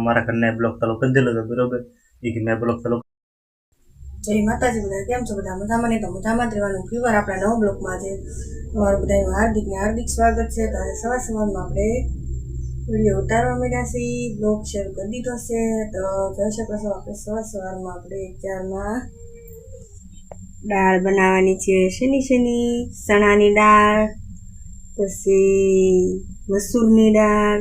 મારા ઘરને બ્લોક ચાલુ કરી દેલો હતો બરોબર એ કે મેં બ્લોક ચાલુ જય માતાજી બધા કેમ છો બધા મજામાં નહીં તો મજામાં જ રહેવાનું ફીવર આપણા નવો બ્લોકમાં છે તમારું બધાનું હાર્દિક સ્વાગત છે તો આજે સવારમાં આપણે વિડીયો ઉતારવા માંડ્યા છીએ બ્લોગ શરૂ કરી દીધો છે તો જોઈ શકો છો આપણે સવારમાં આપણે અત્યારમાં દાળ બનાવવાની છે શેની ચણાની દાળ પછી મસૂરની દાળ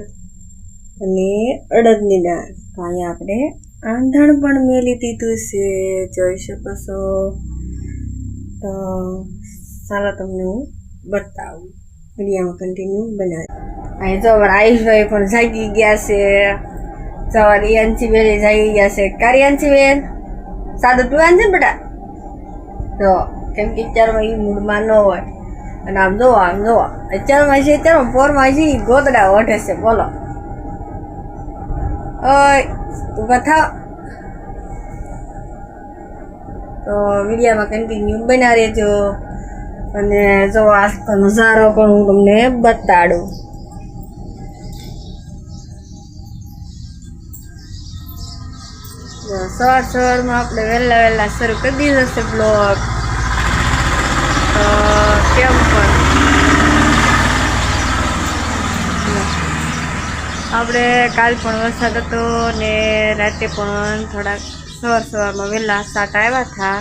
અને અડદની દાળ તો અહીંયા આપણે આંધણ પણ મેલી દીધું છે જોઈ શકો છો તો ચાલો તમને હું બતાવું વિડીયોમાં કન્ટિન્યુ બનાવી અહીં જો આયુષભાઈ પણ જાગી ગયા છે સવારે યાંચી બેન જાગી ગયા છે કાર્યાંચી બેન સાદું પીવાનું છે ને બેટા તો કેમ કે અત્યારમાં એ મૂડમાં ન હોય અને આમ જોવો અત્યારમાં છે અત્યારમાં પોરમાં છે ગોદડા ઓઢે છે બોલો ઓય ઊભા થાવ તો વિડીયોમાં કન્ટિન્યુ બના રહેજો અને જો આજનો નજારો પણ હું તમને બતાડું સવારમાં આપણે વહેલા શરૂ કરી દીધો છે બ્લોગ તો કેમ પણ આપણે કાલ પણ વરસાદ હતો ને રાતે પણ થોડાક સવારમાં વહેલા સાટ આવ્યા હતા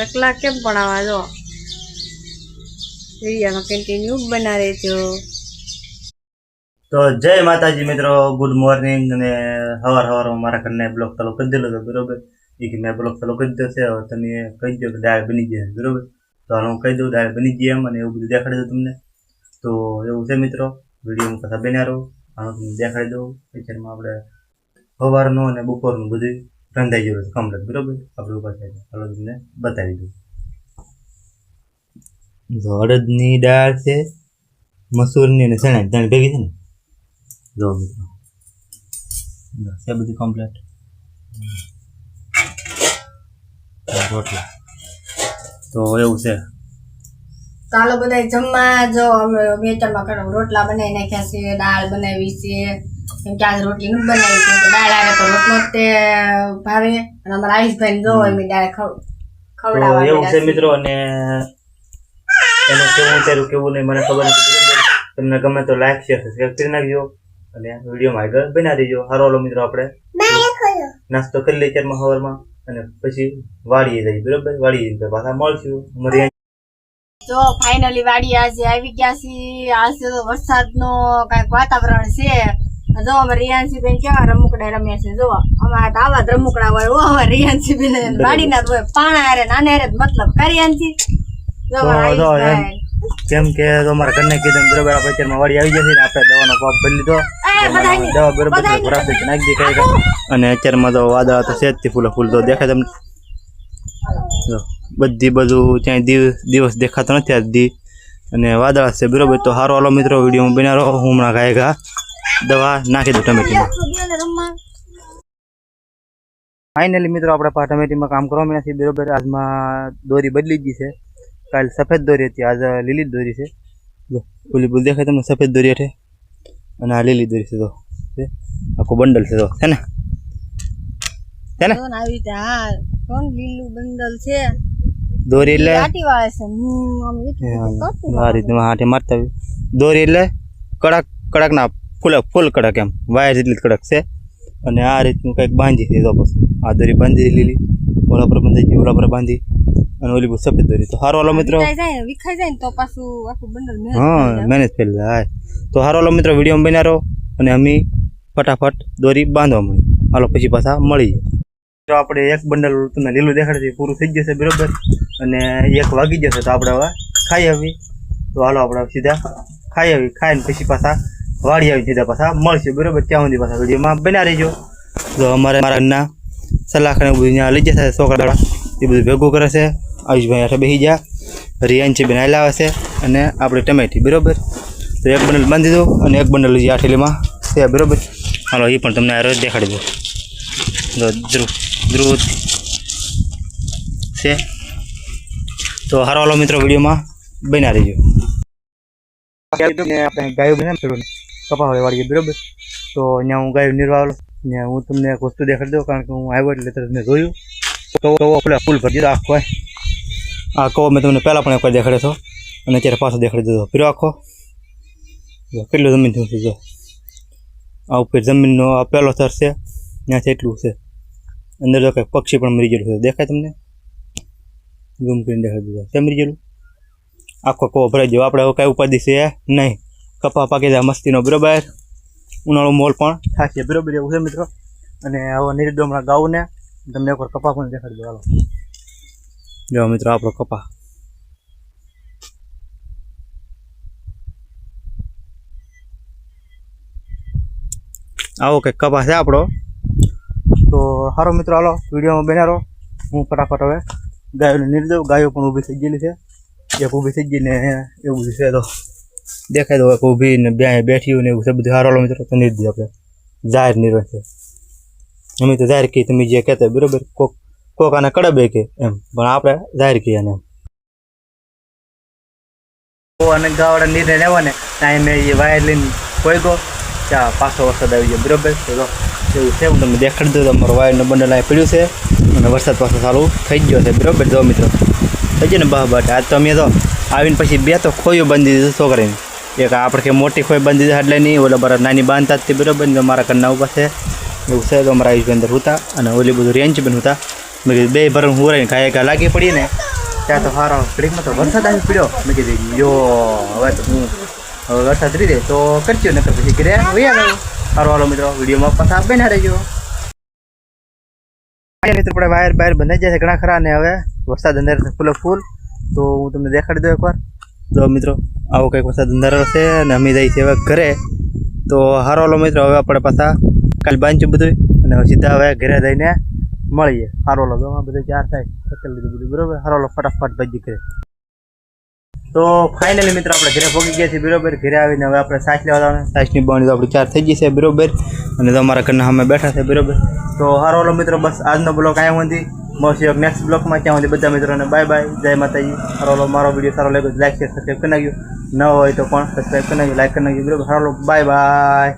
ચકલા કેમ પણ આવા જો વિડીયોમાં કન્ટિન્યુ બના રહેજો તો જય માતાજી મિત્રો ગુડ મોર્નિંગ અને સવારમાં મારા ઘરને બ્લોક ચાલુ કરી દેલો હતો બરોબર એ કે મેં બ્લોક ચાલુ કરી દીધો છે હવે તમે કહી દો કે દાળ બની જાય બરોબર તો હું કહી દઉં દાળ બની ગઈ એમ અને એવું બધું દેખાડી દઉં તમને તો એવું છે મિત્રો વિડીયોમાં પાછા બન્યા રહો આનું તમને દેખાડી દઉં અત્યારમાં આપણે સવારનું અને બપોરનું બધું રંધાઈ ગયું છે કમ્પ્લીટ બરોબર આપણે ઉપર થાય ચાલો તમને બતાવી દઉં જો અડદની દાળ છે મસૂરની અને ચણાની દાળ ભેગી છે ને જો મિત્રો છે બધું કમ્પ્લીટ રોટલા તો એવું છે ચાલો બધા જમવા જો અમે વેતરમાં કરો રોટલા બનાવી નાખ્યા છે દાળ બનાવી છે કેમ કે આજે રોટલી નથી બનાવી છે દાળ આવે તો રોટલો જ તે ભાવે અને અમારા આયુષભાઈ જો એમ દાળ ખવડાવવા એવું છે મિત્રો અને એનું કેવું વિચાર્યું કેવું નહીં મને ખબર નથી બરોબર તમને ગમે તો લાઈક શેર સબસ્ક્રાઈબ કરી નાખજો અને વિડીયોમાં આગળ બના દેજો હારો હાલો મિત્રો આપણે નાસ્તો કરી લઈએ ચારમાં સવારમાં અને પછી વાડીએ જઈએ બરોબર વાડીએ જઈને પાછા મળશું અમારી જો ફાઇનલી વાડી આજે આવી ગયા છીએ આજે તો વરસાદનો કઈક વાતાવરણ છે જો અમારે રિયાન્સી બેન કેવા રમકડા રમ્યા છે જો અમારા તો આવા જ રમકડા હોય અમારે રિયાન્સી બેન વાડીના હોય પાણા હારે નાને હારે મતલબ કાર્યાંશી કેમ કે અમારા ઘરને કીધું બરોબર આપણે અત્યારમાં વાડી આવી જશે ને આપણે દવાનો પાપ ભરી લીધો દવા બરોબર નાખી દે કઈ અને અત્યારમાં તો વાદળા તો સેજથી ફૂલ તો દેખાય તમને બધું ત્યાં દિવસ દેખાતો નથી આજ દી અને વાદળા છે બરોબર તો સારો હાલો મિત્રો વિડીયોમાં બન્યા રહો હું હમણાં ગાય દવા નાખી દઉં ટમેટીમાં ફાઇનલી મિત્રો આપણે ટમેટીમાં કામ કરવા માંડ્યા છીએ બરોબર આજમાં દોરી બદલી ગઈ છે કાલ સફેદ દોરી હતી આજે લીલી દોરી છે ઓલી બોલ દેખાય તમને સફેદ દોરી હઠે અને આ લીલી દોરી છે તો આખું બંડલ છે તો છે ને લીલું બંડલ છે દોરી એટલે આ રીતના હાથે મારતા દોરી એટલે કડક ના ફૂલ કડક એમ વાયર જેટલી કડક છે અને આ રીતનું કંઈક બાંધી દીધો પછી આ દોરી બાંધી લીલી ઓલા પર બાંધી ગઈ ઓલા પર બાંધી અને ઓલી સફેદ દોરી તો હારો હાલો મિત્રો વિખાઈ જાય તો પાછું આખું બંડલ મેનેજ કરી જાય તો હારો હાલો મિત્રો વિડીયો બન્યા રહો અને અમે ફટાફટ દોરી બાંધવા મળી હાલો પછી પાછા મળી તો આપણે એક બંડલ તમને લીલું દેખાડે પૂરું થઈ જશે બરોબર અને એક વાગી જશે તો આપણે હવે ખાઈ આવી તો હાલો આપણે સીધા ખાઈ આવી ખાઈને પછી પાછા વાડી આવી સીધા પાછા મળશે બરોબર ત્યાં સુધી પાછા વિડીયોમાં બના રહેજો તો અમારે મારા ઘરના સલાહને બધું ત્યાં લઈ જશે છોકરા એ બધું ભેગું કરે છે આયુષભાઈ હાથે બેસી ગયા રિયાન્સી બેન લાવે છે અને આપણે ટમેટી બરોબર તો એક બંડલ બાંધી દો અને એક બંડલ લઈ આઠેલીમાં છે બરોબર હાલો એ પણ તમને આ રોજ દેખાડી દો ધ્રુવ છે તો હારો હાલો મિત્રો વિડીયોમાં બન્યા રહીજો આપણે ગાયો બને કપાવાળી વાળી બરાબર. તો ત્યાં હું ગાયું નિર્વાહ ને હું તમને એક વસ્તુ દેખાડી દઉં, કારણ કે હું આવ્યો એટલે તમને જોયું કવો આપણે ફૂલ ભરી દીધો આખો. આ કવો મેં તમને પહેલાં પણ એકવાર દેખાડ્યો હતો અને અત્યારે પાછો દેખાડી દીધો પીરો આખો. કેટલું જમીન થયું છે જો આ ઉપર જમીનનો આ પહેલો થર છે, ત્યાંથી એટલું છે. અંદર તો કંઈક પક્ષી પણ મરી ગયેલું છે, દેખાય તમને? ઝૂમ કરીને દેખાડી દીધો છે મરી ગયેલું. આખો કવો ભરાઈ ગયો. આપણે હવે કાંઈ ઉપાધિ છે નહીં, કપા પાકી જાય મસ્તીનો બરાબર. ઉનાળો મોલ પણ થશે બરાબર, એવું છે મિત્રો. અને આવો નિર્દો હમણાં ગાઉને તમને એકવાર કપા પણ દેખાડી દો. હાલો જો મિત્રો આપણો કપા. આવો કંઈક કપા છે આપણો. તો સારો મિત્રો હાલો વિડીયોમાં બન્યા રહો. હું ફટાફટ હવે ગાયોને નિર્દો. ગાયો પણ ઊભી થઈ ગયેલી છે, એક ઊભી થઈ ગઈ ને એવું બધું છે. તો દેખાય દો એક ઊભી ને બેઠી ને એવું છે બધું. સારો મિત્રો તો નિર્દી આપણે જાહેર નિર્ણય છે. અમે તો જાહેર કહીએ તમે જે કહેતા બરાબર. કોક આને કડબે કે એમ, પણ આપણે જાહેર કહીએ ને એમ. અને ગાવાળા નિર્ણય લેવા ને ટાઈમે એ વાયર લઈને કોઈ ગયો ત્યાં પાછો વરસાદ આવી ગયો બરાબર. તો એવું છે, હું તમને દેખાડી દઉં. તમારો વાયરનો બંડલ અહીં પડ્યું છે અને વરસાદ પાછો ચાલુ થઈ ગયો છે બરાબર. જો મિત્રો થઈ ગયો ને બહાર. આજ તો અમે તો આવીને પછી બે તો ખોયું બાંધી દીધું છોકરીને. એક આપણે કે મોટી ખોઈ બાંધી દીધા એટલે નહીં, ઓલા બરાબર નાની બાંધતા જ બરાબર. ને મારા ઘરના ઉપર છે એવું છે. તો અમારા આયુષ અંદર હતા અને ઓલી બધું રેન્જ પણ હતા. મેં કીધું બે ભરણ હું રહીને કાંઈ લાગી પડી ને ત્યાં તો સારો ઘડીકમાં તો વરસાદ આવી પડ્યો. મેં કીધું યો હવે તો હું હવે વરસાદ રીધે તો કરજો નકર પછી ઘરે વયા ગયો. સારો હાલો મિત્રો વિડીયોમાં પાછા બન્યા રહેજો. મિત્રો આપણે વાયર બાયર બંધાઈ જાય છે ઘણા ખરા ને હવે વરસાદ અંદર ફૂલે ફૂલ. તો હું તમને દેખાડી દઉં એકવાર. તો મિત્રો આવો કંઈક વરસાદ અંદર છે અને અમે જઈએ છીએ હવે ઘરે. તો સારો હાલો મિત્રો હવે આપણે પાછા કાલે બાંધ્યું બધું અને સીધા હવે ઘરે જઈને મળીએ. સારો હાલો ગમાં બધું ચાર થાય સકલ લીધું બધું બરાબર. સારો હાલો ફટાફટ ભાજી કરે. તો ફાઇનલી મિત્રો આપણે ઘરે પહોંચી ગયા છીએ બરાબર. ઘરે આવીને હવે આપણે સાસ લેવા જવાનું. સાસની બાણી તો આપણી ચાર થઈ ગઈ છે બરાબર. અને તમારા ઘરના સામે બેઠા છે બરાબર. તો સારો હાલો મિત્રો બસ આજનો બ્લોગ અહીંયા સુધી. મળશે એક નેક્સ્ટ બ્લોગમાં. ત્યાં સુધી બધા મિત્રોને બાય બાય, જય માતાજી. સારો હાલો મારો વિડીયો સારો લાગ્યો લાઈક શેર સબસ્ક્રાઈબ કરી નાખ્યો. ન હોય તો પણ સબસ્ક્રાઈબ કરી નાખ્યો, લાઈક કરી નાખ્યો બરાબર. સારો હાલો બાય બાય.